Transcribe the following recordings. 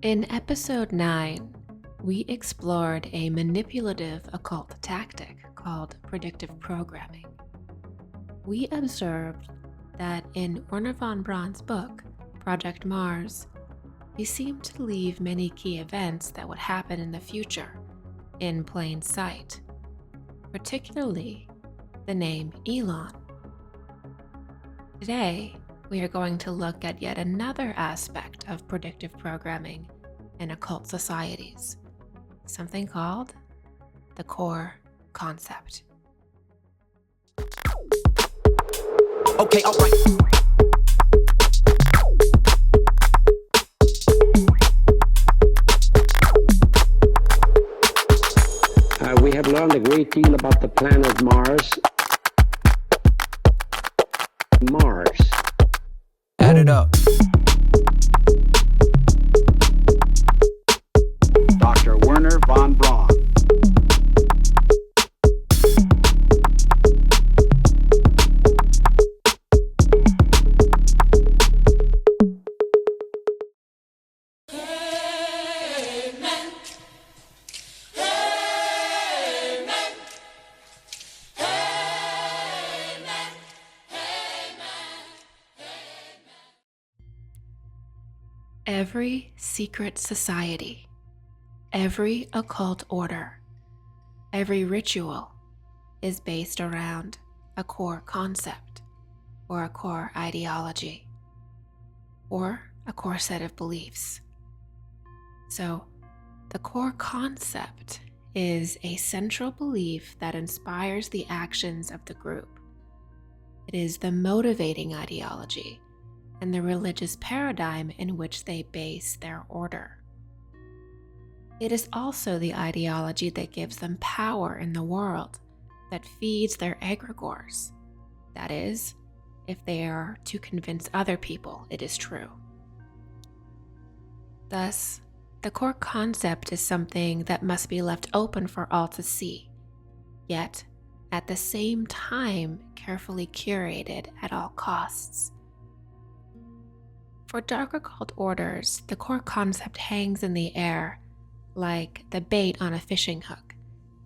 In episode 9, we explored a manipulative occult tactic called predictive programming. We observed that in Werner von Braun's book, Project Mars, he seemed to leave many key events that would happen in the future in plain sight, particularly the name Elon. Today, we are going to look at yet another aspect of predictive programming in occult societies, something called the core concept. Okay, all right. We have learned a great deal about the planet Mars. Add it up. Dr. Werner von Braun. Every secret society, every occult order, every ritual is based around a core concept or a core ideology or a core set of beliefs. So, the core concept is a central belief that inspires the actions of the group. It is the motivating ideology and the religious paradigm in which they base their order. It is also the ideology that gives them power in the world, that feeds their egregores. That is, if they are to convince other people it is true. Thus, the core concept is something that must be left open for all to see, yet at the same time carefully curated at all costs. For dark occult orders, the core concept hangs in the air like the bait on a fishing hook,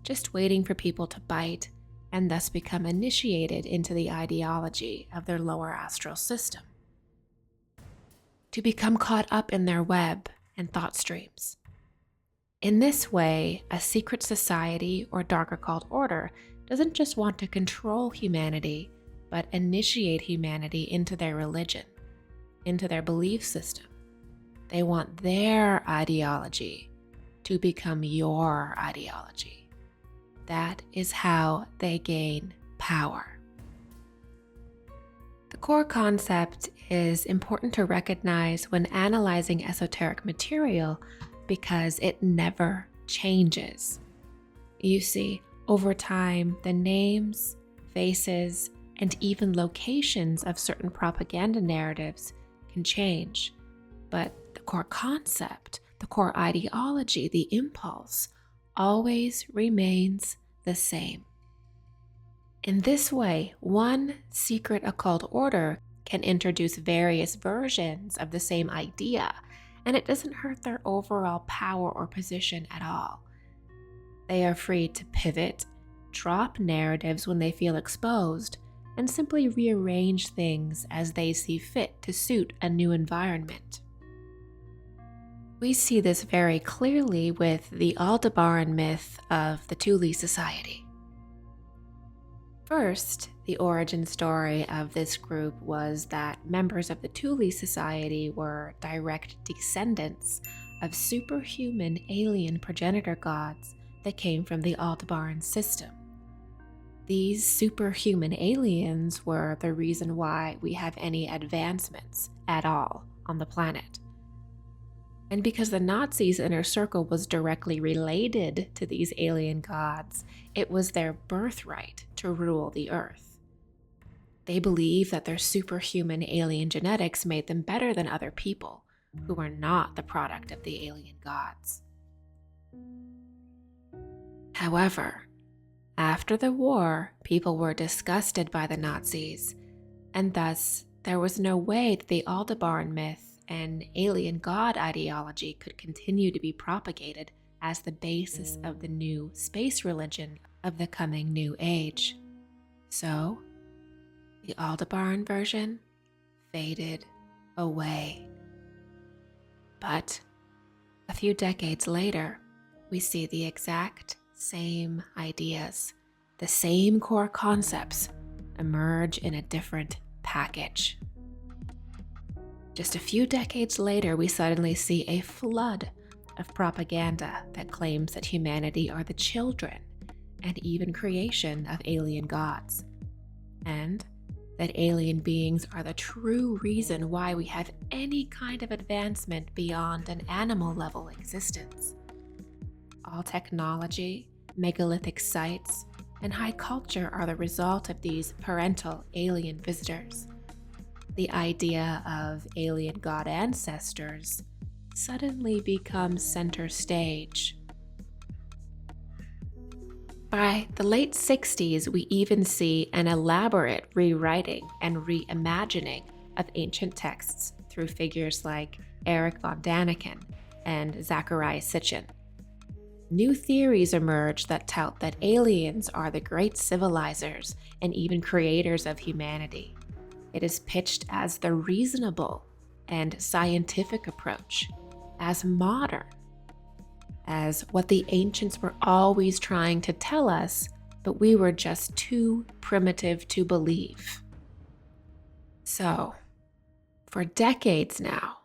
just waiting for people to bite and thus become initiated into the ideology of their lower astral system, to become caught up in their web and thought streams. In this way, a secret society or dark occult order doesn't just want to control humanity, but initiate humanity into their religion, into their belief system. They want their ideology to become your ideology. That is how they gain power. The core concept is important to recognize when analyzing esoteric material because it never changes. You see, over time, the names, faces, and even locations of certain propaganda narratives can change, but the core concept, the core ideology, the impulse, always remains the same. In this way, one secret occult order can introduce various versions of the same idea, and it doesn't hurt their overall power or position at all. They are free to pivot, drop narratives when they feel exposed, and simply rearrange things as they see fit to suit a new environment. We see this very clearly with the Aldebaran myth of the Thule society. First, the origin story of this group was that members of the Thule society were direct descendants of superhuman alien progenitor gods that came from the Aldebaran system. These superhuman aliens were the reason why we have any advancements at all on the planet. And because the Nazis' inner circle was directly related to these alien gods, it was their birthright to rule the earth. They believed that their superhuman alien genetics made them better than other people who were not the product of the alien gods. However, after the war, people were disgusted by the Nazis, and thus there was no way that the Aldebaran myth an alien god ideology could continue to be propagated as the basis of the new space religion of the coming new age. So, the Aldebaran version faded away. But a few decades later, we see the exact same ideas, the same core concepts emerge in a different package. Just a few decades later, we suddenly see a flood of propaganda that claims that humanity are the children and even creation of alien gods, and that alien beings are the true reason why we have any kind of advancement beyond an animal level existence. All technology, megalithic sites, and high culture are the result of these parental alien visitors. The idea of alien god ancestors suddenly becomes center stage. By the late 60s, we even see an elaborate rewriting and reimagining of ancient texts through figures like Erich von Daniken and Zecharia Sitchin. New theories emerge that tout that aliens are the great civilizers and even creators of humanity. It is pitched as the reasonable and scientific approach, as modern, as what the ancients were always trying to tell us, but we were just too primitive to believe. So, for decades now,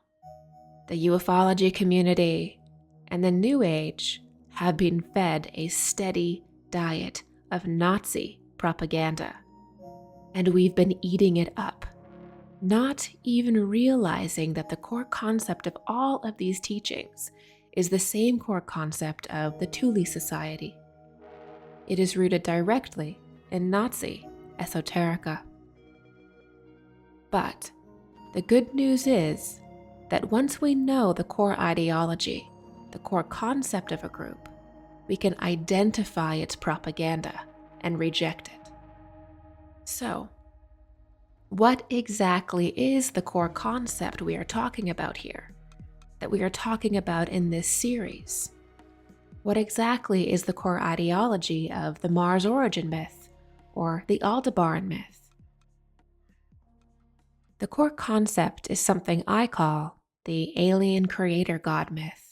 the ufology community and the New Age have been fed a steady diet of Nazi propaganda, and we've been eating it up, not even realizing that the core concept of all of these teachings is the same core concept of the Thule Society. It is rooted directly in Nazi esoterica. But the good news is that once we know the core ideology, the core concept of a group, we can identify its propaganda and reject it. So, what exactly is the core concept we are talking about here, that we are talking about in this series? What exactly is the core ideology of the Mars origin myth or the Aldebaran myth? The core concept is something I call the alien creator god myth.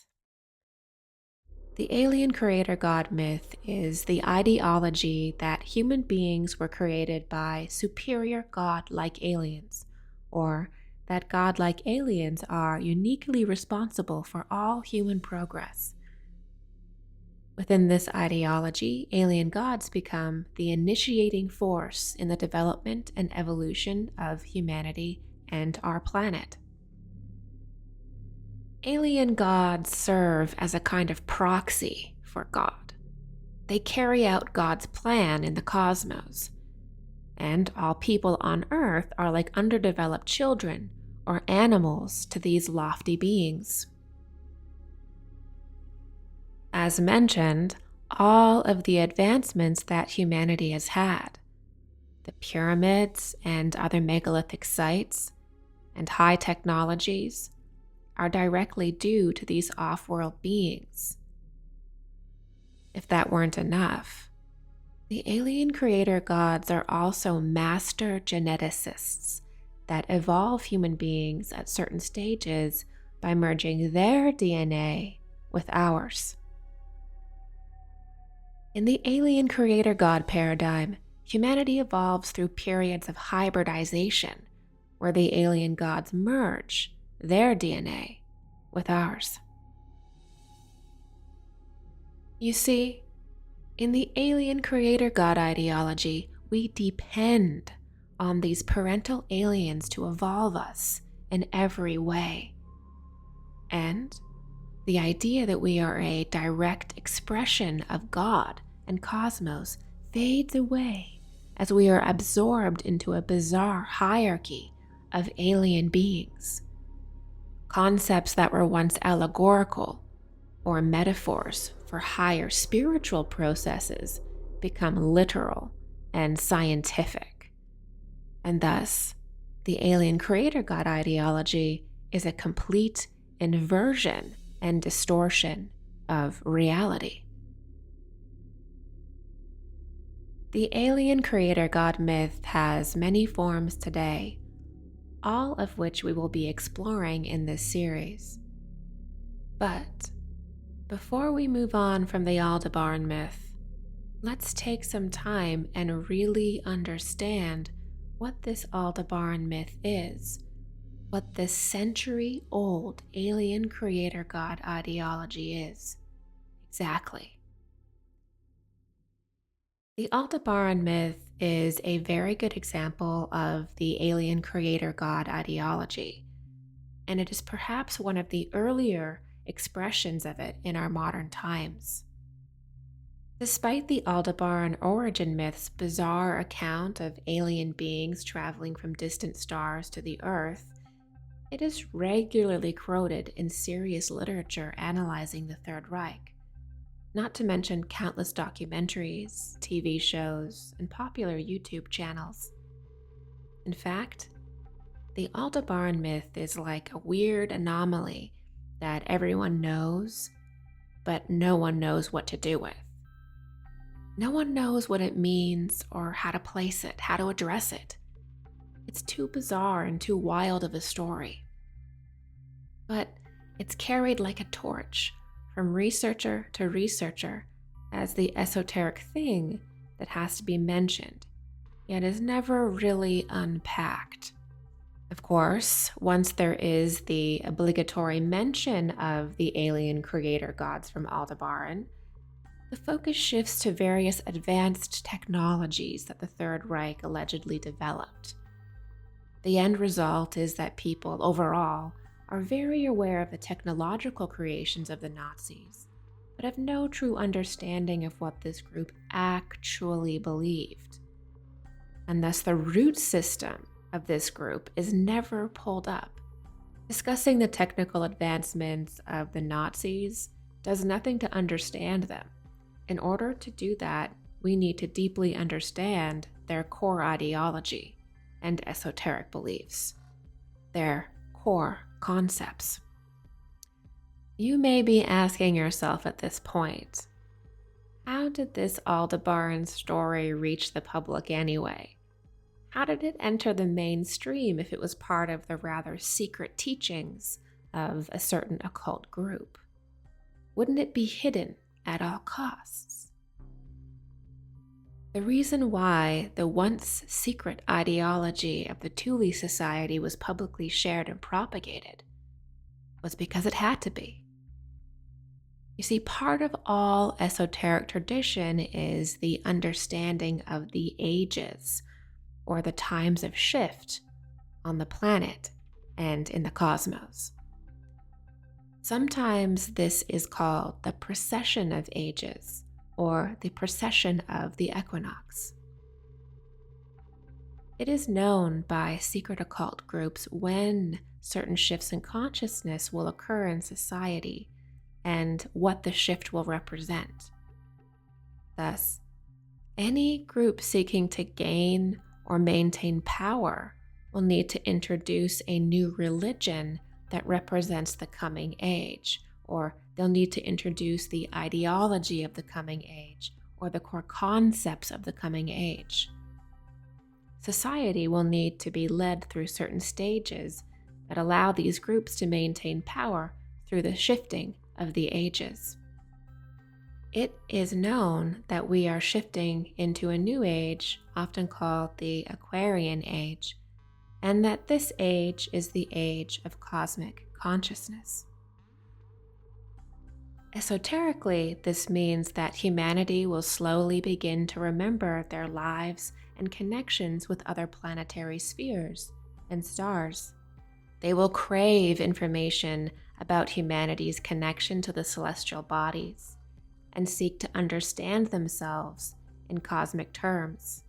The alien creator god myth is the ideology that human beings were created by superior god-like aliens, or that god-like aliens are uniquely responsible for all human progress. Within this ideology, alien gods become the initiating force in the development and evolution of humanity and our planet. Alien gods serve as a kind of proxy for God. They carry out God's plan in the cosmos, and all people on Earth are like underdeveloped children or animals to these lofty beings. As mentioned, all of the advancements that humanity has had, the pyramids and other megalithic sites, and high technologies, are directly due to these off-world beings. If that weren't enough, the alien creator gods are also master geneticists that evolve human beings at certain stages by merging their DNA with ours. In the alien creator god paradigm, humanity evolves through periods of hybridization, where the alien gods merge their DNA with ours. You see, in the alien creator god ideology, we depend on these parental aliens to evolve us in every way. And the idea that we are a direct expression of God and cosmos fades away as we are absorbed into a bizarre hierarchy of alien beings. Concepts that were once allegorical or metaphors for higher spiritual processes become literal and scientific. And thus, the alien creator god ideology is a complete inversion and distortion of reality. The alien creator god myth has many forms today, all of which we will be exploring in this series. But before we move on from the Aldebaran myth, let's take some time and really understand what this Aldebaran myth is, what this century-old alien creator god ideology is. Exactly. The Aldebaran myth is a very good example of the alien creator god ideology, and it is perhaps one of the earlier expressions of it in our modern times. Despite the Aldebaran origin myth's bizarre account of alien beings traveling from distant stars to the Earth, it is regularly quoted in serious literature analyzing the Third Reich, not to mention countless documentaries, TV shows, and popular YouTube channels. In fact, the Aldebaran myth is like a weird anomaly that everyone knows, but no one knows what to do with. No one knows what it means or how to place it, how to address it. It's too bizarre and too wild of a story. But it's carried like a torch from researcher to researcher as the esoteric thing that has to be mentioned, yet is never really unpacked. Of course, once there is the obligatory mention of the alien creator gods from Aldebaran, the focus shifts to various advanced technologies that the Third Reich allegedly developed. The end result is that people overall are very aware of the technological creations of the Nazis, but have no true understanding of what this group actually believed. And thus the root system of this group is never pulled up. Discussing the technical advancements of the Nazis does nothing to understand them. In order to do that, we need to deeply understand their core ideology and esoteric beliefs, their core concepts. You may be asking yourself at this point, how did this Aldebaran story reach the public anyway? How did it enter the mainstream if it was part of the rather secret teachings of a certain occult group? Wouldn't it be hidden at all costs? The reason why the once secret ideology of the Thule Society was publicly shared and propagated was because it had to be. You see, part of all esoteric tradition is the understanding of the ages, or the times of shift on the planet and in the cosmos. Sometimes this is called the precession of ages, or the precession of the equinox. It is known by secret occult groups when certain shifts in consciousness will occur in society and what the shift will represent. Thus, any group seeking to gain or maintain power will need to introduce a new religion that represents the coming age, or they'll need to introduce the ideology of the coming age, or the core concepts of the coming age. Society will need to be led through certain stages that allow these groups to maintain power through the shifting of the ages. It is known that we are shifting into a new age, often called the Aquarian Age, and that this age is the age of cosmic consciousness. Esoterically, this means that humanity will slowly begin to remember their lives and connections with other planetary spheres and stars. They will crave information about humanity's connection to the celestial bodies and seek to understand themselves in cosmic terms.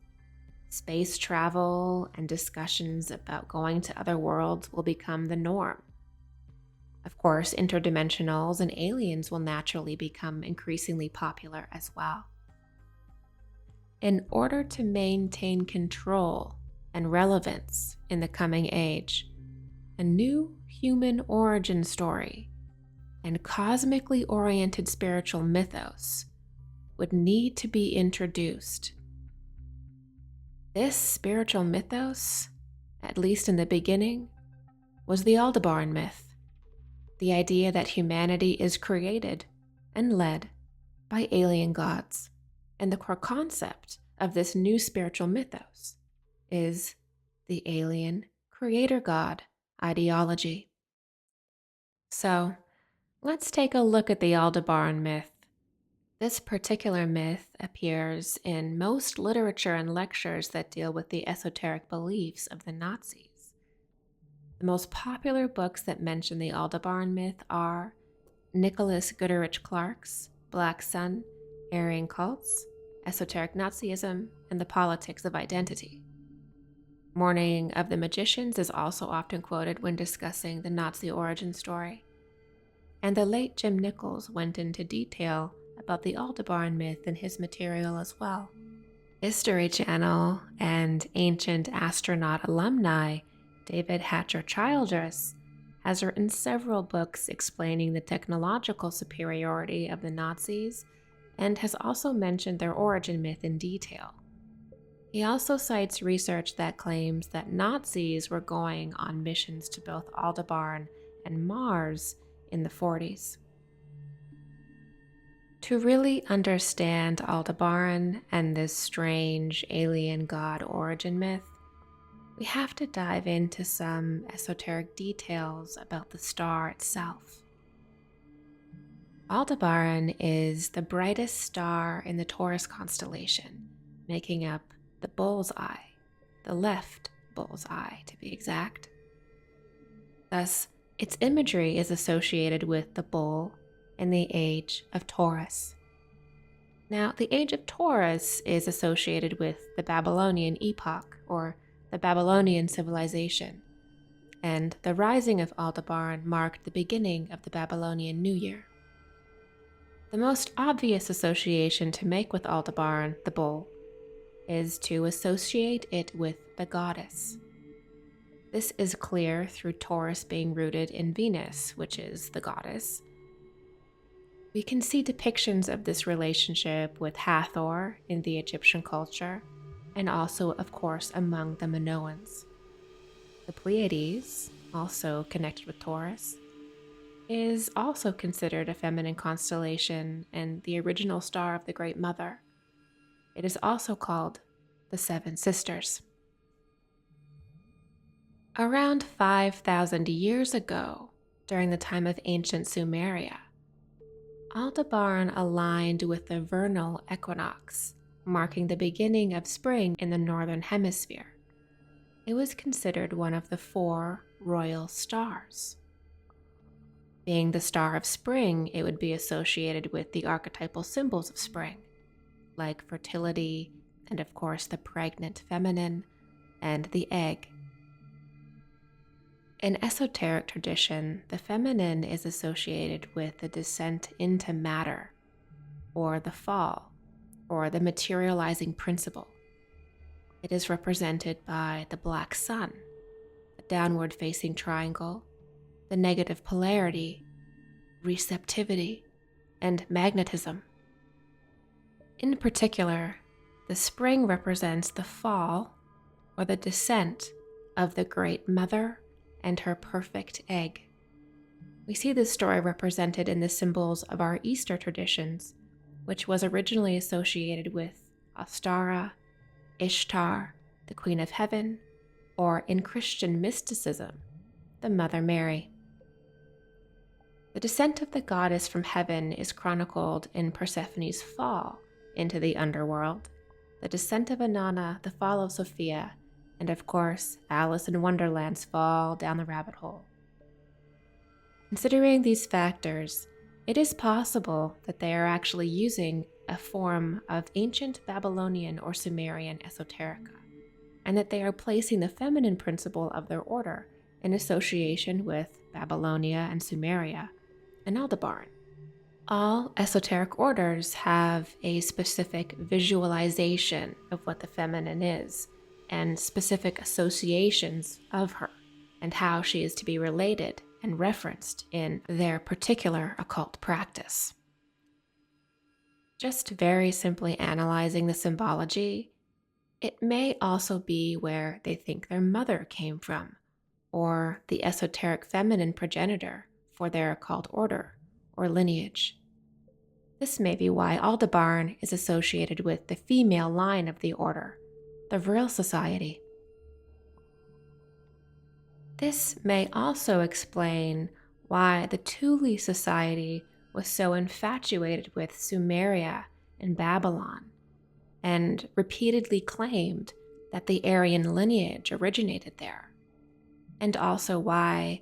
Space travel and discussions about going to other worlds will become the norm. Of course, interdimensionals and aliens will naturally become increasingly popular as well. In order to maintain control and relevance in the coming age, a new human origin story and cosmically oriented spiritual mythos would need to be introduced. This spiritual mythos, at least in the beginning, was the Aldebaran myth, the idea that humanity is created and led by alien gods. And the core concept of this new spiritual mythos is the alien creator god ideology. So, let's take a look at the Aldebaran myth. This particular myth appears in most literature and lectures that deal with the esoteric beliefs of the Nazis. The most popular books that mention the Aldebaran myth are Nicholas Goodrich Clarke's Black Sun, Aryan Cults, Esoteric Nazism, and the Politics of Identity. Morning of the Magicians is also often quoted when discussing the Nazi origin story. And the late Jim Nichols went into detail about the Aldebaran myth in his material as well. History Channel and ancient astronaut alumni David Hatcher Childress has written several books explaining the technological superiority of the Nazis and has also mentioned their origin myth in detail. He also cites research that claims that Nazis were going on missions to both Aldebaran and Mars in the 40s. To really understand Aldebaran and this strange alien god origin myth, we have to dive into some esoteric details about the star itself. Aldebaran is the brightest star in the Taurus constellation, making up the bull's eye, the left bull's eye to be exact. Thus, its imagery is associated with the bull in the age of Taurus. Now, the age of Taurus is associated with the Babylonian epoch, or the Babylonian civilization, and the rising of Aldebaran marked the beginning of the Babylonian New Year. The most obvious association to make with Aldebaran, the bull, is to associate it with the goddess. This is clear through Taurus being rooted in Venus, which is the goddess. We can see depictions of this relationship with Hathor in the Egyptian culture, and also, of course, among the Minoans. The Pleiades, also connected with Taurus, is also considered a feminine constellation and the original star of the Great Mother. It is also called the Seven Sisters. Around 5,000 years ago, during the time of ancient Sumeria, Aldebaran aligned with the vernal equinox, marking the beginning of spring in the northern hemisphere. It was considered one of the 4 royal stars. Being the star of spring, it would be associated with the archetypal symbols of spring, like fertility and, of course, the pregnant feminine and the egg. In esoteric tradition, the feminine is associated with the descent into matter, or the fall, or the materializing principle. It is represented by the black sun, the downward-facing triangle, the negative polarity, receptivity, and magnetism. In particular, the spring represents the fall, or the descent, of the Great Mother and her perfect egg. We see this story represented in the symbols of our Easter traditions, which was originally associated with Ostara, Ishtar, the Queen of Heaven, or in Christian mysticism, the Mother Mary. The descent of the goddess from heaven is chronicled in Persephone's fall into the underworld, the descent of Inanna, the fall of Sophia, and of course, Alice in Wonderland's fall down the rabbit hole. Considering these factors, it is possible that they are actually using a form of ancient Babylonian or Sumerian esoterica, and that they are placing the feminine principle of their order in association with Babylonia and Sumeria and Aldebaran. All esoteric orders have a specific visualization of what the feminine is, and specific associations of her, and how she is to be related and referenced in their particular occult practice. Just very simply analyzing the symbology, it may also be where they think their mother came from, or the esoteric feminine progenitor for their occult order or lineage. This may be why Aldebaran is associated with the female line of the order, the Vril Society. This may also explain why the Thule Society was so infatuated with Sumeria and Babylon, and repeatedly claimed that the Aryan lineage originated there, and also why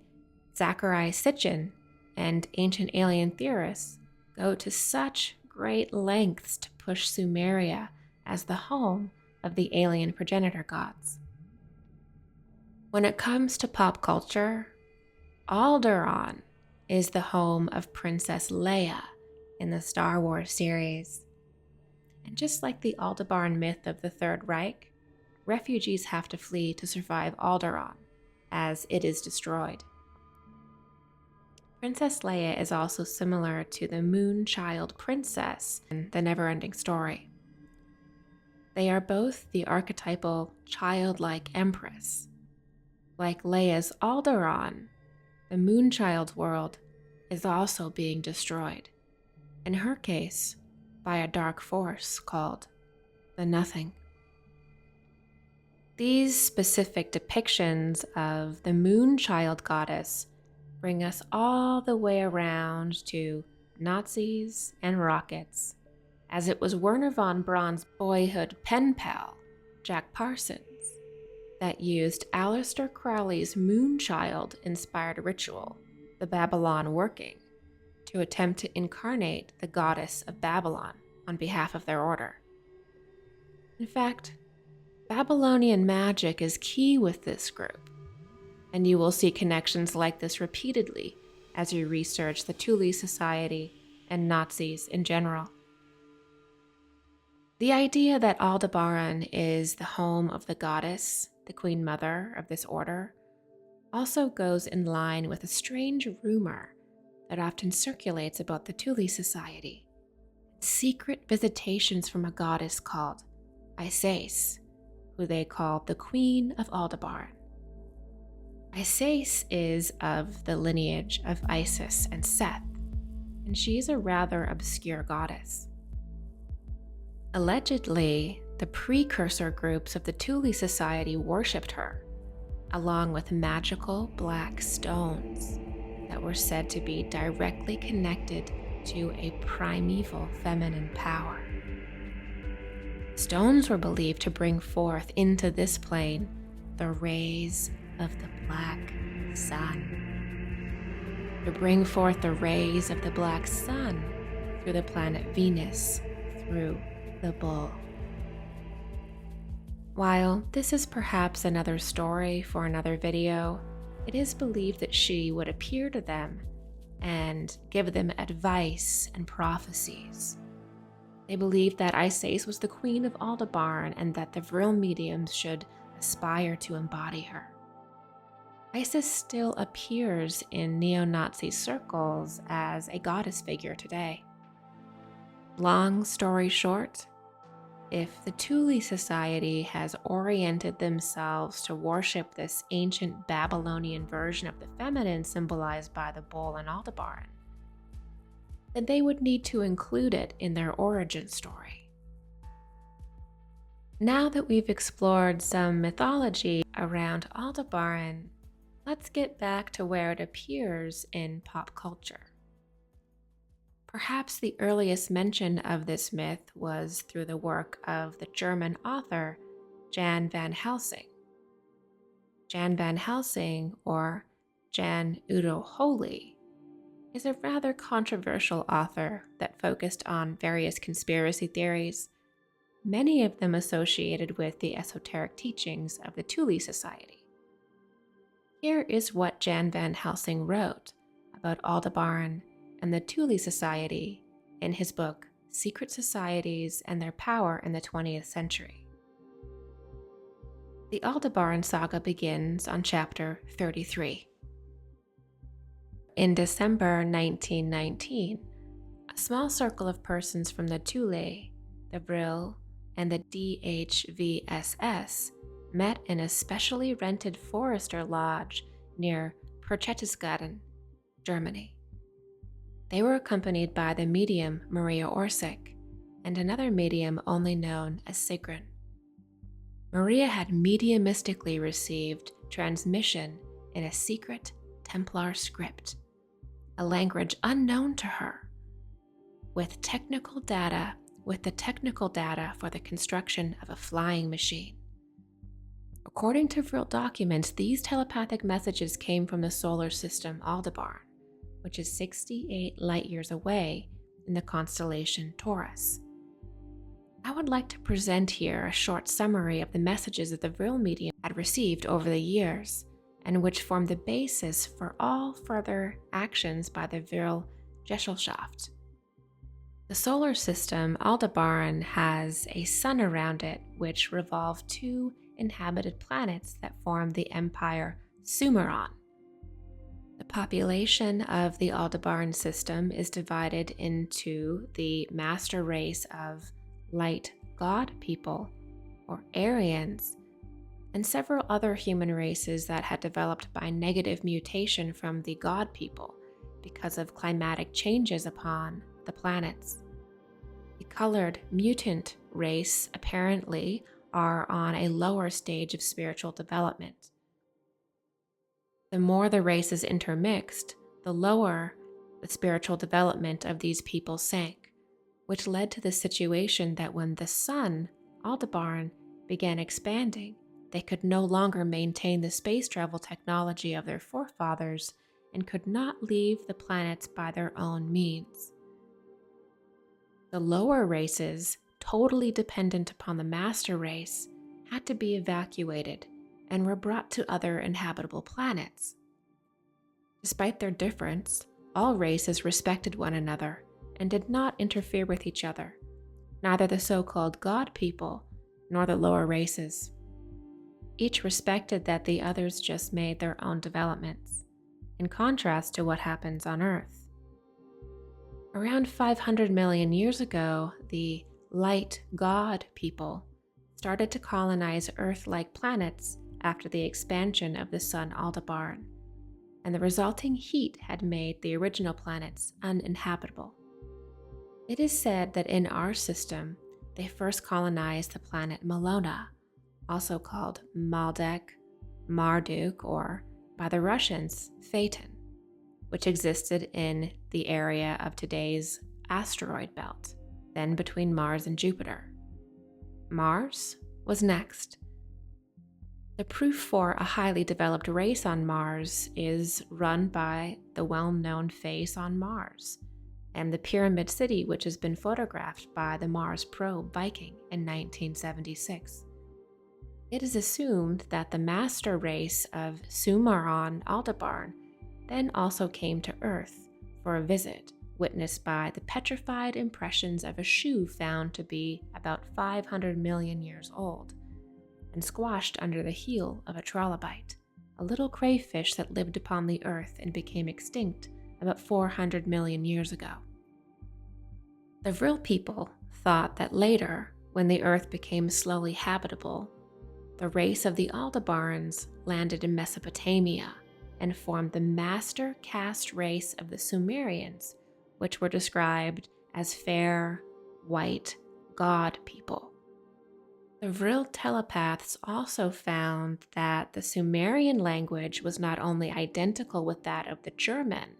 Zecharia Sitchin and ancient alien theorists go to such great lengths to push Sumeria as the home of the alien progenitor gods. When it comes to pop culture, Aldebaran is the home of Princess Leia in the Star Wars series. And just like the Aldebaran myth of the Third Reich, refugees have to flee to survive Aldebaran, as it is destroyed. Princess Leia is also similar to the Moonchild Princess in The Neverending Story. They are both the archetypal childlike empress. Like Leia's Aldebaran, the Moonchild's world is also being destroyed, in her case, by a dark force called the Nothing. These specific depictions of the Moonchild goddess bring us all the way around to Nazis and rockets, as it was Wernher von Braun's boyhood pen pal, Jack Parsons, that used Aleister Crowley's Moonchild-inspired ritual, the Babylon Working, to attempt to incarnate the goddess of Babylon on behalf of their order. In fact, Babylonian magic is key with this group, and you will see connections like this repeatedly as you research the Thule Society and Nazis in general. The idea that Aldebaran is the home of the goddess, the Queen Mother of this order, also goes in line with a strange rumor that often circulates about the Thule Society: secret visitations from a goddess called Isis, who they call the Queen of Aldebaran. Isis is of the lineage of Isis and Seth, and she's a rather obscure goddess. Allegedly, the precursor groups of the Thule Society worshipped her, along with magical black stones that were said to be directly connected to a primeval feminine power. Stones were believed to bring forth into this plane the rays of the black sun. To bring forth the rays of the black sun through the planet Venus, through the bull. While this is perhaps another story for another video, it is believed that she would appear to them and give them advice and prophecies. They believed that Isis was the Queen of Aldebaran and that the Vril mediums should aspire to embody her. Isis still appears in neo-Nazi circles as a goddess figure today. Long story short, if the Thule Society has oriented themselves to worship this ancient Babylonian version of the feminine symbolized by the bull and Aldebaran, then they would need to include it in their origin story. Now that we've explored some mythology around Aldebaran, let's get back to where it appears in pop culture. Perhaps the earliest mention of this myth was through the work of the German author Jan van Helsing. Jan van Helsing, or Jan Udo Holy, is a rather controversial author that focused on various conspiracy theories, many of them associated with the esoteric teachings of the Thule Society. Here is what Jan van Helsing wrote about Aldebaran and the Thule Society in his book, Secret Societies and Their Power in the 20th Century. The Aldebaran saga begins on chapter 33. In December 1919, a small circle of persons from the Thule, the Vril, and the DHVSS met in a specially rented forester lodge near Berchtesgaden, Germany. They were accompanied by the medium Maria Orsic and another medium only known as Sigrun. Maria had mediumistically received transmission in a secret Templar script, a language unknown to her, with the technical data for the construction of a flying machine. According to Vril documents, these telepathic messages came from the solar system Aldebaran, which is 68 light years away in the constellation Taurus. I would like to present here a short summary of the messages that the Vril medium had received over the years, and which formed the basis for all further actions by the Vril Gesellschaft. The solar system Aldebaran has a sun around it, which revolve two inhabited planets that form the empire Sumeron. The population of the Aldebaran system is divided into the master race of light god people, or Aryans, and several other human races that had developed by negative mutation from the god people because of climatic changes upon the planets. The colored mutant race apparently are on a lower stage of spiritual development. The more the races intermixed, the lower the spiritual development of these people sank, which led to the situation that when the sun, Aldebaran, began expanding, they could no longer maintain the space travel technology of their forefathers and could not leave the planets by their own means. The lower races, totally dependent upon the master race, had to be evacuated and were brought to other inhabitable planets. Despite their difference, all races respected one another and did not interfere with each other, neither the so-called god people nor the lower races. Each respected that the others just made their own developments, in contrast to what happens on Earth. Around 500 million years ago, the light god people started to colonize Earth-like planets after the expansion of the sun Aldebaran, and the resulting heat had made the original planets uninhabitable. It is said that in our system, they first colonized the planet Malona, also called Maldek, Marduk, or by the Russians, Phaeton, which existed in the area of today's asteroid belt, then between Mars and Jupiter. Mars was next. The proof for a highly developed race on Mars is run by the well-known face on Mars and the Pyramid City, which has been photographed by the Mars probe Viking in 1976. It is assumed that the master race of Sumeron Aldebaran then also came to Earth for a visit, witnessed by the petrified impressions of a shoe found to be about 500 million years old, and squashed under the heel of a trilobite, a little crayfish that lived upon the Earth and became extinct about 400 million years ago. The Vril people thought that later, when the Earth became slowly habitable, the race of the Aldebarans landed in Mesopotamia and formed the master caste race of the Sumerians, which were described as fair, white, god people. The Vril telepaths also found that the Sumerian language was not only identical with that of the German,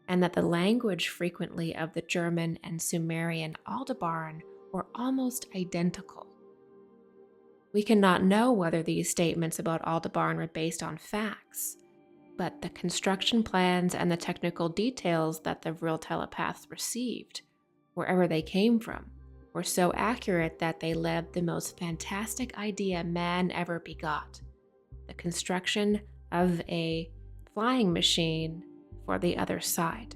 and that the language frequently of the German and Sumerian Aldebaran were almost identical. We cannot know whether these statements about Aldebaran were based on facts, but the construction plans and the technical details that the Vril telepaths received, wherever they came from, were so accurate that they led the most fantastic idea man ever begot: the construction of a flying machine for the other side.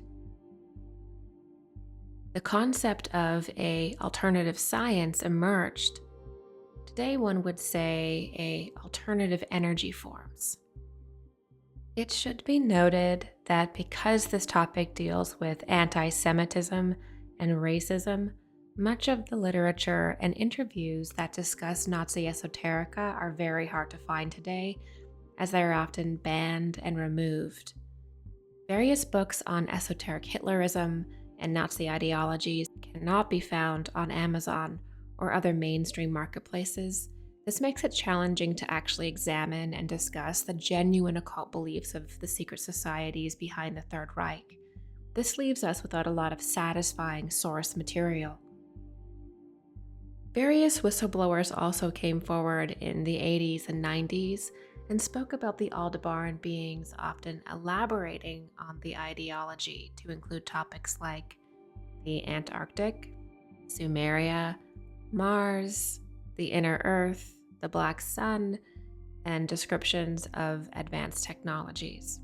The concept of an alternative science emerged. Today one would say a alternative energy forms. It should be noted that because this topic deals with anti-Semitism and racism, much of the literature and interviews that discuss Nazi esoterica are very hard to find today, as they are often banned and removed. Various books on esoteric Hitlerism and Nazi ideologies cannot be found on Amazon or other mainstream marketplaces. This makes it challenging to actually examine and discuss the genuine occult beliefs of the secret societies behind the Third Reich. This leaves us without a lot of satisfying source material. Various whistleblowers also came forward in the 80s and 90s and spoke about the Aldebaran beings, often elaborating on the ideology to include topics like the Antarctic, Sumeria, Mars, the inner Earth, the Black Sun, and descriptions of advanced technologies.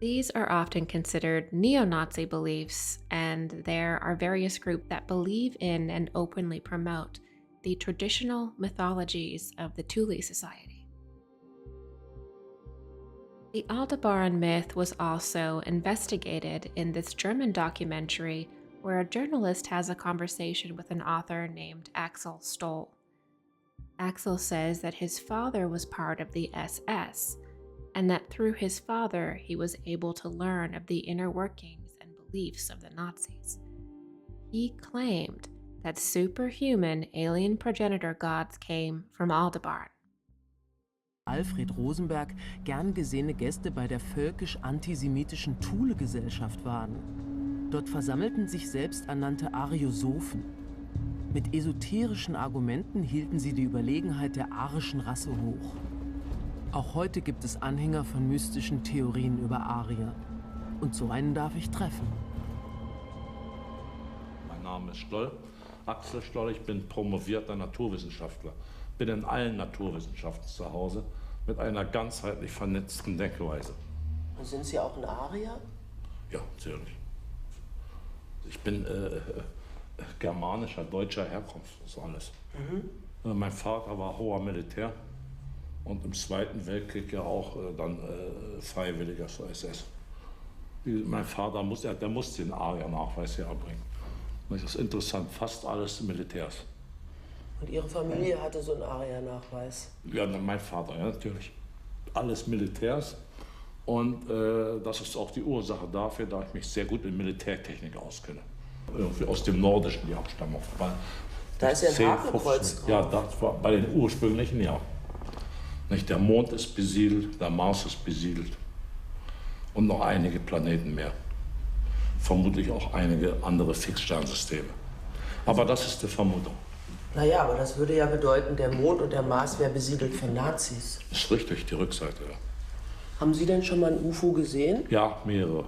These are often considered neo-Nazi beliefs, and there are various groups that believe in and openly promote the traditional mythologies of the Thule Society. The Aldebaran myth was also investigated in this German documentary where a journalist has a conversation with an author named Axel Stoll. Axel says that his father was part of the SS, and that through his father he was able to learn of the inner workings and beliefs of the Nazis. He claimed that superhuman alien progenitor gods came from Aldebaran. Alfred Rosenberg gern gesehene Gäste bei der völkisch-antisemitischen Thule-Gesellschaft waren. Dort versammelten sich selbsternannte Ariosophen. Mit esoterischen Argumenten hielten sie die Überlegenheit der arischen Rasse hoch. Auch heute gibt es Anhänger von mystischen Theorien über Arier. Und so einen darf ich treffen. Mein Name ist Stoll, Axel Stoll, ich bin promovierter Naturwissenschaftler. Bin in allen Naturwissenschaften zu Hause, mit einer ganzheitlich vernetzten Denkweise. Und sind Sie auch ein Arier? Ja, natürlich. Ich bin germanischer, deutscher Herkunft, das ist alles. Mein Vater war hoher Militär und im Zweiten Weltkrieg ja auch dann Freiwilliger zur SS. Mein Vater musste den Arier-Nachweis herbringen. Das ist interessant, fast alles Militärs. Und Ihre Familie hatte so einen Arier-Nachweis? Ja, mein Vater, ja, natürlich. Alles Militärs. Und das ist auch die Ursache dafür, da ich mich sehr gut in Militärtechnik auskenne. Irgendwie aus dem Nordischen, die Abstammung. Da ist ja ein Hakenkreuz drauf. Ja, das war bei den ursprünglichen, ja. Nicht, der Mond ist besiedelt, der Mars ist besiedelt. Und noch einige Planeten mehr. Vermutlich auch einige andere Fixsternsysteme. Aber das ist die Vermutung. Naja, aber das würde ja bedeuten, der Mond und der Mars wäre besiedelt von Nazis. Das ist richtig, die Rückseite, ja. Haben Sie denn schon mal ein UFO gesehen? Ja, mehrere.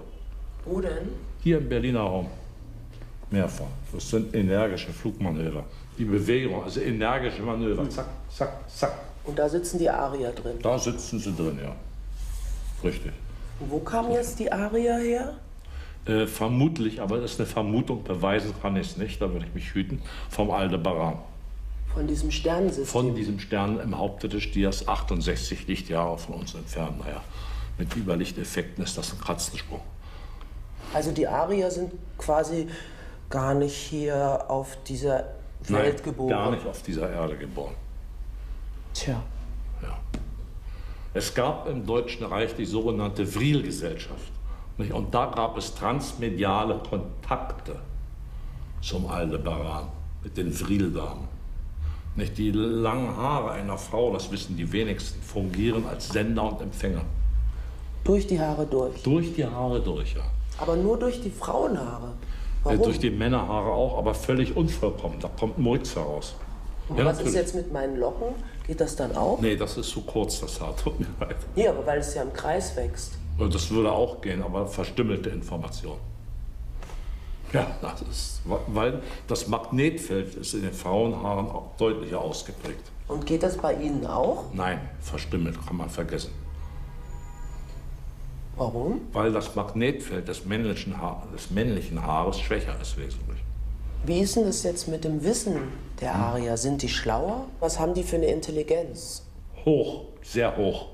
Wo denn? Hier im Berliner Raum. Mehrfach. Das sind energische Flugmanöver. Die Bewegung, also energische Manöver. Zack, zack, zack. Und da sitzen die Arier drin? Da sitzen sie drin, ja. Richtig. Und wo kamen jetzt die Arier her? Vermutlich, aber das ist eine Vermutung, beweisen kann ich es nicht, da würde ich mich hüten, vom Aldebaran. Von diesem Sternensystem? Von diesem Stern im Hauptdisk, die ist 68 Lichtjahre von uns entfernt. Naja, mit Überlichteffekten ist das ein Katzensprung. Also die Arier sind quasi gar nicht hier auf dieser Welt geboren? Gar nicht auf dieser Erde geboren. Tja. Ja. Es gab im Deutschen Reich die sogenannte Vril-Gesellschaft. Und da gab es transmediale Kontakte zum Aldebaran mit den Vril-Damen. Die langen Haare einer Frau, das wissen die wenigsten, fungieren als Sender und Empfänger. Durch die Haare durch? Durch die Haare durch, ja. Aber nur durch die Frauenhaare? Warum? Durch die Männerhaare auch, aber völlig unvollkommen. Da kommt Murks heraus. Und ja, was natürlich. ist jetzt mit meinen Locken? Geht das dann auch? Nee, das ist zu kurz, das Haar. Tut mir leid. Nee, aber weil es ja im Kreis wächst. Das würde auch gehen, aber verstümmelte Information. Ja, das ist, weil das Magnetfeld ist in den Frauenhaaren auch deutlicher ausgeprägt. Und geht das bei Ihnen auch? Nein, verstümmelt kann man vergessen. Warum? Weil das Magnetfeld des männlichen Haares schwächer ist wesentlich. Wie ist denn das jetzt mit dem Wissen der Arier? Sind die schlauer? Was haben die für eine Intelligenz? Hoch, sehr hoch.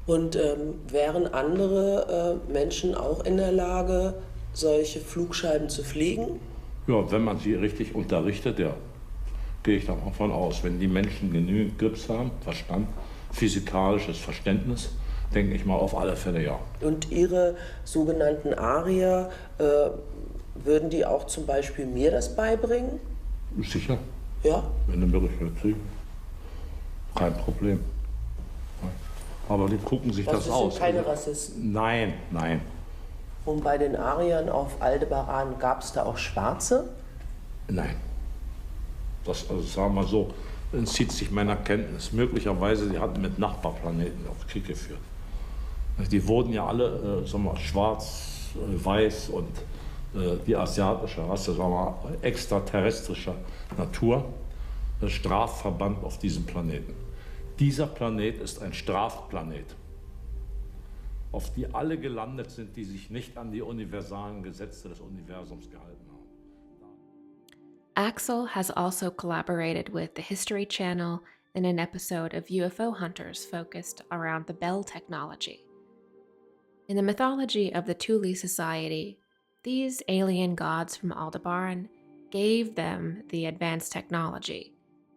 Und wären andere Menschen auch in der Lage, solche Flugscheiben zu fliegen? Ja, wenn man sie richtig unterrichtet, ja, gehe ich davon aus. Wenn die Menschen genügend Grips haben, Verstand, physikalisches Verständnis, denke ich mal auf alle Fälle ja. Und Ihre sogenannten Arier, würden die auch zum Beispiel mir das beibringen? Sicher, Ja? wenn du Möglichkeit kriegst. Kein Problem. Aber die gucken sich das aus. Das sind keine Rassisten. Nein, nein. Und bei den Ariern auf Aldebaran gab es da auch Schwarze? Nein. Das, also sagen wir mal so, entzieht sich meiner Kenntnis. Möglicherweise, die hatten mit Nachbarplaneten auch Krieg geführt. Die wurden ja alle, sagen wir, schwarz, weiß und die asiatische Rasse, sagen wir, extraterrestrischer Natur, strafverbannt auf diesem Planeten. Dieser Planet ist ein Strafplanet, auf die alle gelandet sind, die sich nicht an die universalen Gesetze des Universums gehalten haben. Axel has also collaborated with the History Channel in an episode of UFO Hunters focused around the Bell technology. In the mythology of the Thule society, these alien gods from Aldebaran gave them the advanced technology,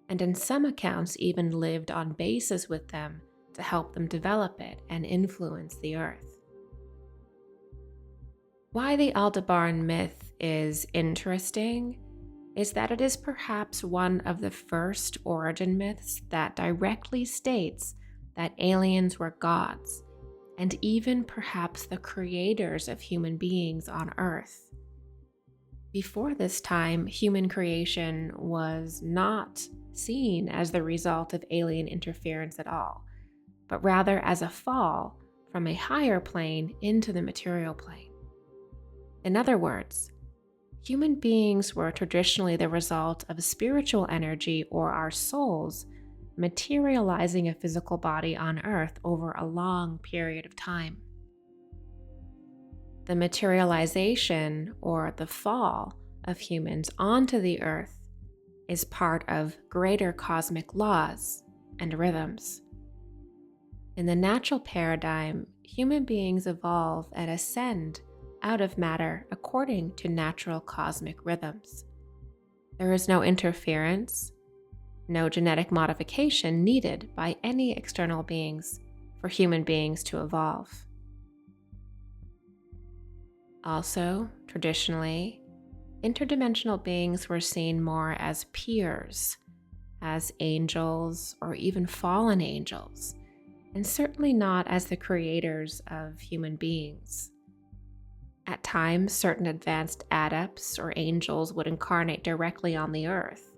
and in some accounts even lived on bases with them to help them develop it and influence the Earth. Why the Aldebaran myth is interesting is that it is perhaps one of the first origin myths that directly states that aliens were gods, and even perhaps the creators of human beings on Earth. Before this time, human creation was not seen as the result of alien interference at all, but rather as a fall from a higher plane into the material plane. In other words, human beings were traditionally the result of spiritual energy or our souls materializing a physical body on Earth over a long period of time. The materialization or the fall of humans onto the Earth is part of greater cosmic laws and rhythms. In the natural paradigm, human beings evolve and ascend out of matter according to natural cosmic rhythms. There is no interference, no genetic modification needed by any external beings for human beings to evolve. Also, traditionally, interdimensional beings were seen more as peers, as angels or even fallen angels, and certainly not as the creators of human beings. At times, certain advanced adepts or angels would incarnate directly on the Earth,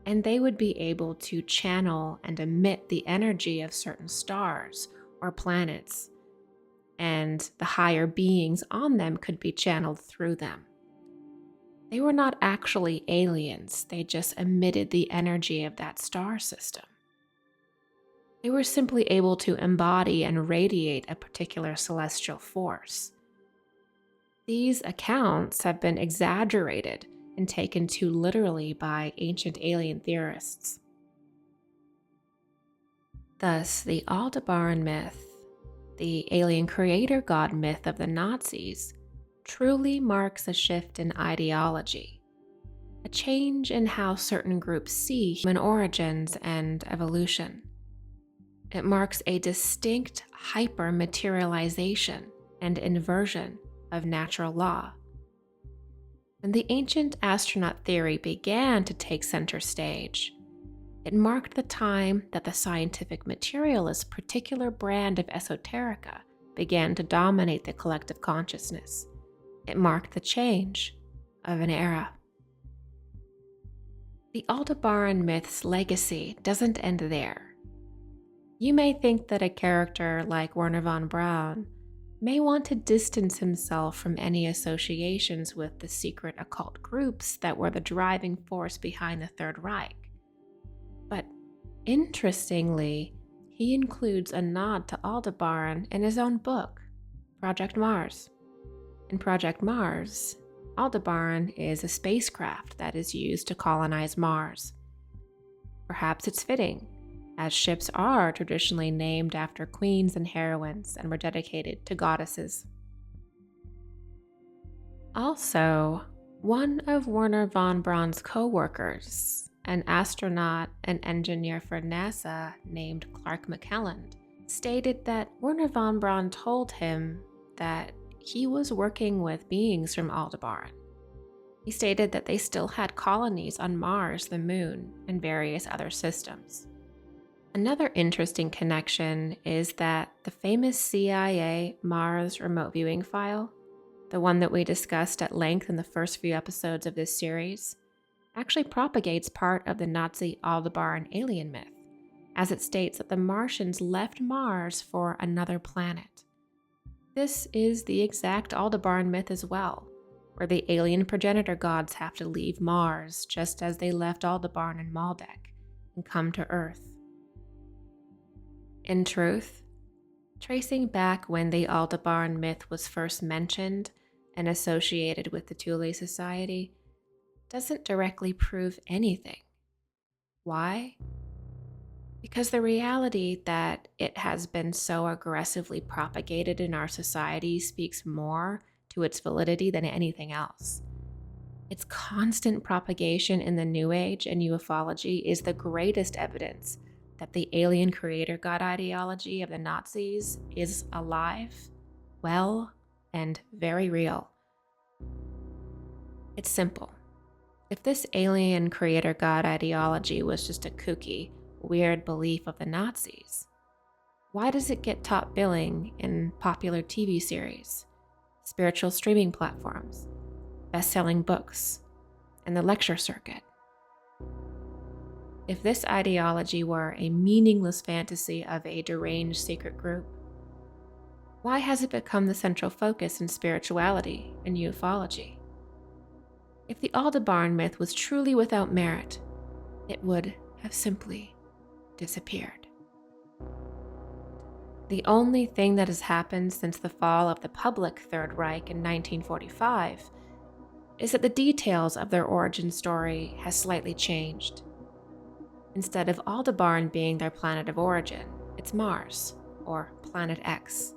and they would be able to channel and emit the energy of certain stars or planets, and the higher beings on them could be channeled through them. They were not actually aliens, they just emitted the energy of that star system. They were simply able to embody and radiate a particular celestial force. These accounts have been exaggerated and taken too literally by ancient alien theorists. Thus, the Aldebaran myth, the alien creator god myth of the Nazis, truly marks a shift in ideology, a change in how certain groups see human origins and evolution. It marks a distinct hyper-materialization and inversion of natural law. When the ancient astronaut theory began to take center stage, it marked the time that the scientific materialist particular brand of esoterica began to dominate the collective consciousness. It marked the change of an era. The Aldebaran myth's legacy doesn't end there. You may think that a character like Wernher von Braun may want to distance himself from any associations with the secret occult groups that were the driving force behind the Third Reich. But interestingly, he includes a nod to Aldebaran in his own book, Project Mars. In Project Mars, Aldebaran is a spacecraft that is used to colonize Mars. Perhaps it's fitting as ships are traditionally named after queens and heroines and were dedicated to goddesses. Also, one of Wernher von Braun's co-workers, an astronaut and engineer for NASA named Clark McClelland, stated that Wernher von Braun told him that he was working with beings from Aldebaran. He stated that they still had colonies on Mars, the Moon, and various other systems. Another interesting connection is that the famous CIA Mars remote viewing file, the one that we discussed at length in the first few episodes of this series, actually propagates part of the Nazi Aldebaran alien myth, as it states that the Martians left Mars for another planet. This is the exact Aldebaran myth as well, where the alien progenitor gods have to leave Mars just as they left Aldebaran and Maldek and come to Earth. In truth, tracing back when the Aldebaran myth was first mentioned and associated with the Thule Society doesn't directly prove anything. Why? Because the reality that it has been so aggressively propagated in our society speaks more to its validity than anything else. Its constant propagation in the New Age and ufology is the greatest evidence that the alien creator god ideology of the Nazis is alive, well, and very real. It's simple. If this alien creator god ideology was just a kooky, weird belief of the Nazis, why does it get top billing in popular TV series, spiritual streaming platforms, best-selling books, and the lecture circuit? If this ideology were a meaningless fantasy of a deranged secret group, why has it become the central focus in spirituality and ufology? If the Aldebaran myth was truly without merit, it would have simply disappeared. The only thing that has happened since the fall of the public Third Reich in 1945 is that the details of their origin story has slightly changed. Instead of Aldebaran being their planet of origin, it's Mars, or Planet X.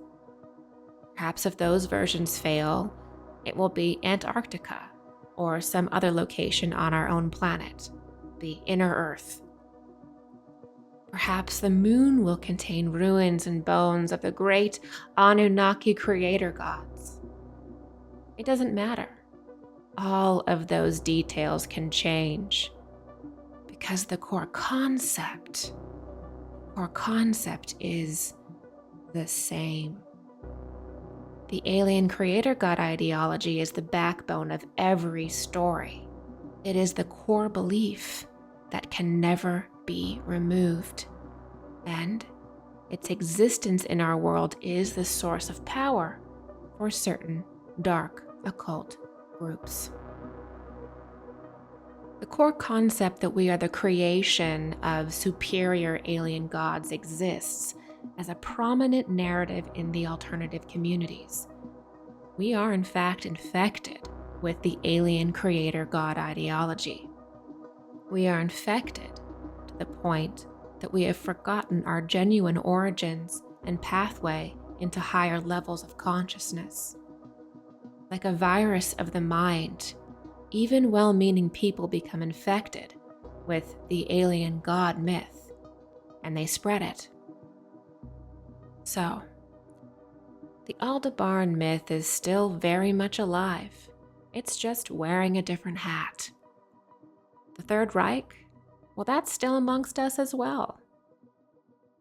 Perhaps if those versions fail, it will be Antarctica, or some other location on our own planet, the inner Earth. Perhaps the moon will contain ruins and bones of the great Anunnaki creator gods. It doesn't matter. All of those details can change because the core concept is the same. The alien creator god ideology is the backbone of every story. It is the core belief that can never be removed. And its existence in our world is the source of power for certain dark occult groups. The core concept that we are the creation of superior alien gods exists as a prominent narrative in the alternative communities. We are in fact infected with the alien creator god ideology. We are infected to the point that we have forgotten our genuine origins and pathway into higher levels of consciousness. Like a virus of the mind, even well-meaning people become infected with the alien god myth, and they spread it. So, the Aldebaran myth is still very much alive. It's just wearing a different hat. The Third Reich? Well, that's still amongst us as well.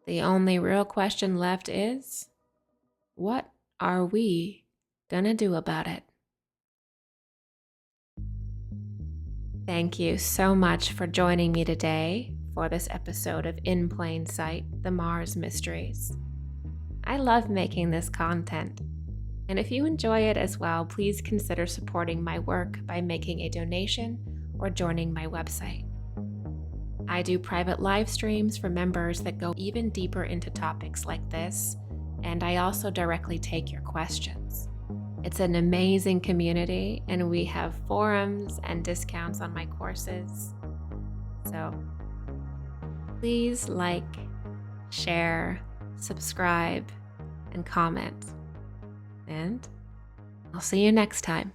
The only real question left is, what are we gonna do about it? Thank you so much for joining me today for this episode of In Plain Sight, the Mars Mysteries. I love making this content, and if you enjoy it as well, please consider supporting my work by making a donation or joining my website. I do private live streams for members that go even deeper into topics like this, and I also directly take your questions. It's an amazing community, and we have forums and discounts on my courses. So please like share, subscribe, and comment. And I'll see you next time.